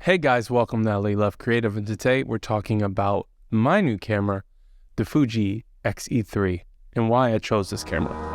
Hey guys, welcome to LA Love Creative, and today we're talking about my new camera, the Fuji X-E3, and why I chose this camera.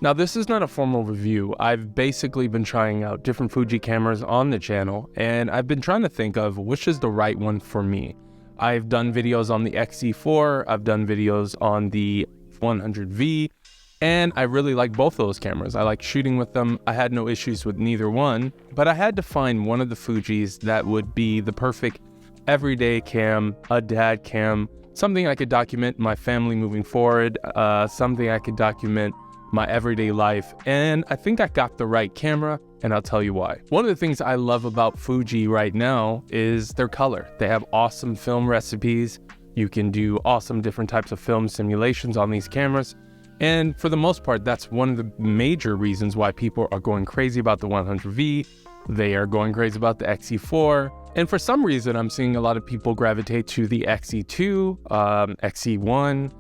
Now, this is not a formal review. I've basically been trying out different Fuji cameras on the channel, and I've been trying to think of which is the right one for me. I've done videos on the X-E4, I've done videos on the X100V, and I really like both of those cameras. I like shooting with them. I had no issues with neither one, but I had to find one of the Fujis that would be the perfect everyday cam, a dad cam, something I could document my family moving forward, something I could document my everyday life, and I think I got the right camera, and I'll tell you why. One of the things I love about Fuji right now is their color. They have awesome film recipes. You can do awesome different types of film simulations on these cameras, and for the most part, that's one of the major reasons why people are going crazy about the 100V. They are going crazy about the X-E4, and for some reason, I'm seeing a lot of people gravitate to the X-E2, X-E1,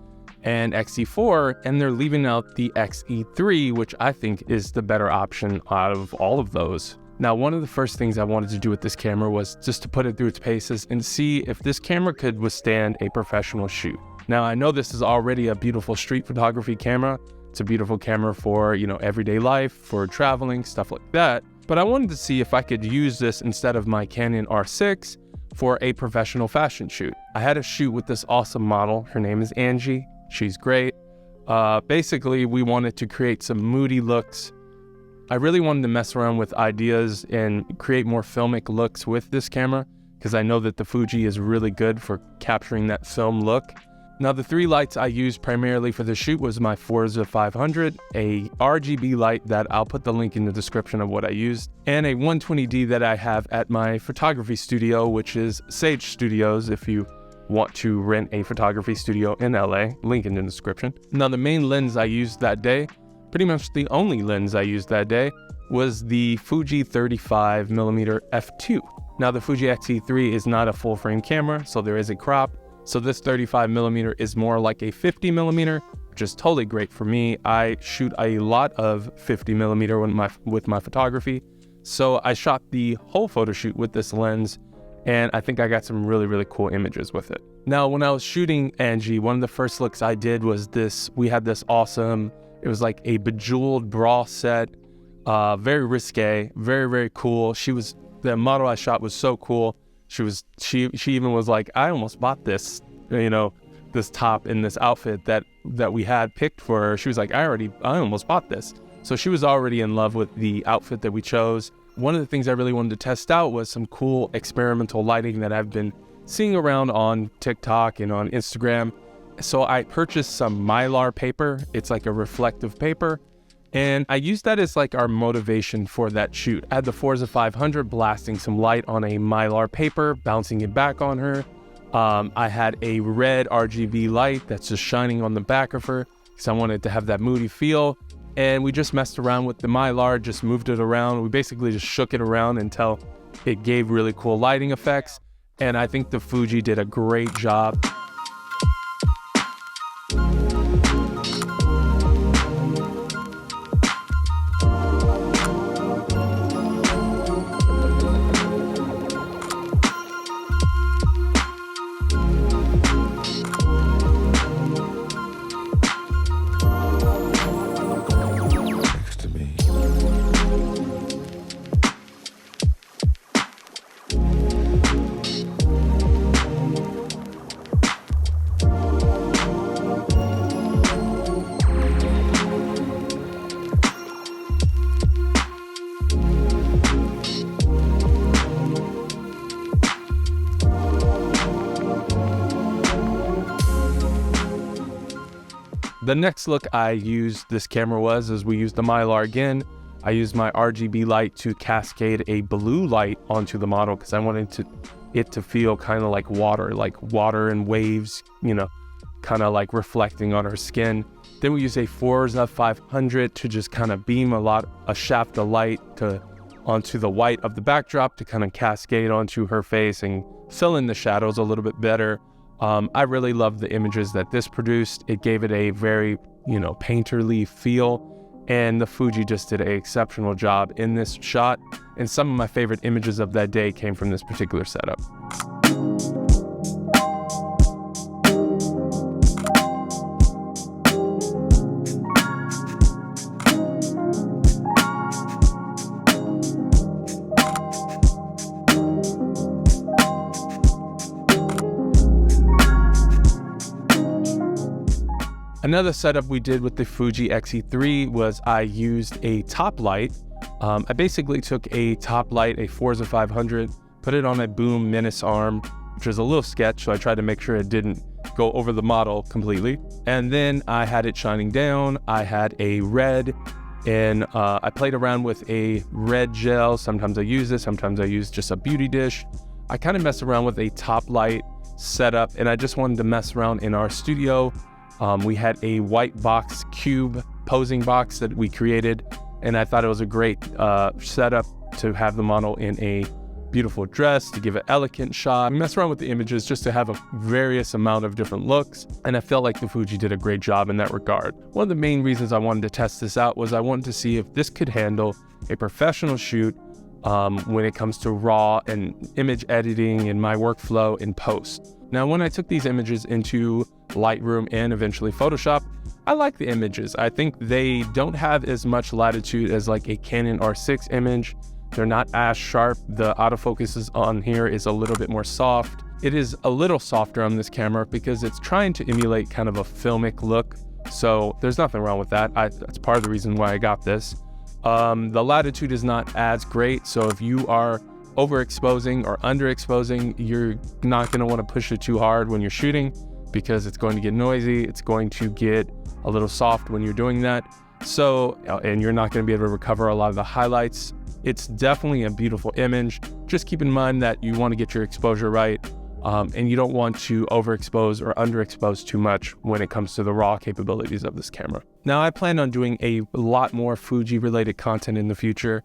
and X-E4, and they're leaving out the X-E3, which I think is the better option out of all of those. Now, one of the first things I wanted to do with this camera was just to put it through its paces and see if this camera could withstand a professional shoot. Now, I know this is already a beautiful street photography camera. It's a beautiful camera for, everyday life, for traveling, stuff like that. But I wanted to see if I could use this instead of my Canon R6 for a professional fashion shoot. I had a shoot with this awesome model. Her name is Angie. She's great. Basically, we wanted to create some moody looks. I really wanted to mess around with ideas and create more filmic looks with this camera because I know that the Fuji is really good for capturing that film look. Now, the three lights I used primarily for the shoot was my Forza 500, a RGB light that I'll put the link in the description of what I used, and a 120D that I have at my photography studio, which is Sage Studios, if you want to rent a photography studio in LA, link in the description. Now, the main lens I used that day, pretty much the only lens I used that day, was the Fuji 35mm f2. Now, the Fuji X-E3 is not a full frame camera, so there is a crop. So this 35mm is more like a 50mm, which is totally great for me. I shoot a lot of 50mm with my photography. So I shot the whole photo shoot with this lens, and I think I got some really, really cool images with it. Now, when I was shooting Angie, one of the first looks I did was this. We had this awesome, it was like a bejeweled bra set, very risque, very, very cool. The model I shot was so cool. She even was like, I almost bought this, this top and this outfit that we had picked for her. She was like, I almost bought this. So she was already in love with the outfit that we chose. One of the things I really wanted to test out was some cool experimental lighting that I've been seeing around on TikTok and on Instagram. So I purchased some Mylar paper. It's like a reflective paper. And I used that as like our motivation for that shoot. I had the Forza 500 blasting some light on a Mylar paper, bouncing it back on her. I had a red RGB light that's just shining on the back of her because I wanted to have that moody feel. And we just messed around with the Mylar, just moved it around. We basically just shook it around until it gave really cool lighting effects. And I think the Fuji did a great job. The next look I used this camera was we used the Mylar again. I used my RGB light to cascade a blue light onto the model because I wanted it to feel kind of like water and waves, you know, kind of like reflecting on her skin. Then we use a Forza 500 to just kind of beam a shaft of light onto the white of the backdrop to kind of cascade onto her face and fill in the shadows a little bit better. I really love the images that this produced. It gave it a very, you know, painterly feel, and the Fuji just did an exceptional job in this shot. And some of my favorite images of that day came from this particular setup. Another setup we did with the Fuji X-E3 was I used a top light. I basically took a top light, a Forza 500, put it on a boom menace arm, which was a little sketch, so I tried to make sure it didn't go over the model completely. And then I had it shining down. I had a red, and I played around with a red gel. Sometimes I use this, sometimes I use just a beauty dish. I kind of messed around with a top light setup, and I just wanted to mess around in our studio. We had a white box cube posing box that we created, and I thought it was a great setup to have the model in a beautiful dress to give an elegant shot. Mess around with the images just to have a various amount of different looks, and I felt like the Fuji did a great job in that regard. One of the main reasons I wanted to test this out was I wanted to see if this could handle a professional shoot when it comes to raw and image editing and my workflow in post. Now, when I took these images into Lightroom and eventually Photoshop, I like the images. I think they don't have as much latitude as like a Canon R6 image. They're not as sharp. The autofocus on here is a little bit more soft. It is a little softer on this camera because it's trying to emulate kind of a filmic look. So there's nothing wrong with that. That's part of the reason why I got this. The latitude is not as great. So if you are overexposing or underexposing, you're not going to want to push it too hard when you're shooting because it's going to get noisy. It's going to get a little soft when you're doing that. So, and you're not going to be able to recover a lot of the highlights. It's definitely a beautiful image. Just keep in mind that you want to get your exposure right, and you don't want to overexpose or underexpose too much when it comes to the raw capabilities of this camera. Now, I plan on doing a lot more Fuji related content in the future,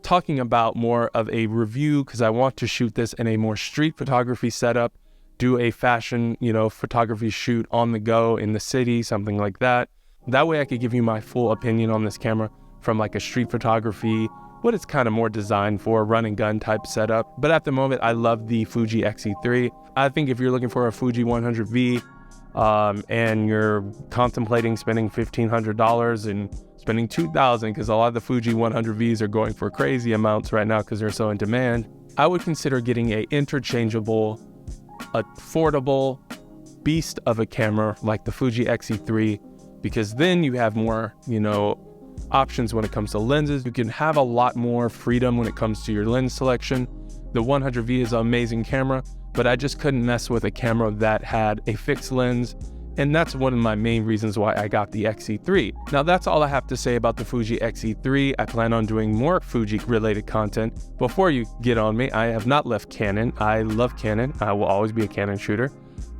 talking about more of a review because I want to shoot this in a more street photography setup, do a fashion, photography shoot on the go in the city, something like that. That way I could give you my full opinion on this camera from like a street photography, what it's kind of more designed for, run and gun type setup. But at the moment, I love the Fuji X-E3. I think if you're looking for a Fuji 100V and you're contemplating spending $1,500 and spending $2,000, because a lot of the Fuji 100Vs are going for crazy amounts right now because they're so in demand, I would consider getting a interchangeable, affordable beast of a camera like the Fuji X-E3, because then you have more, options when it comes to lenses. You can have a lot more freedom when it comes to your lens selection. The 100V is an amazing camera, but I just couldn't mess with a camera that had a fixed lens, and that's one of my main reasons why I got the X-E3. Now, that's all I have to say about the Fuji X-E3. I plan on doing more Fuji related content. Before you get on me, I have not left Canon. I love Canon. I will always be a Canon shooter.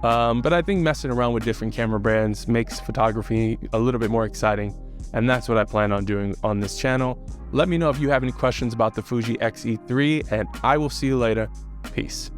But I think messing around with different camera brands makes photography a little bit more exciting, and that's what I plan on doing on this channel. Let me know if you have any questions about the Fuji X-E3, and I will see you later. Peace.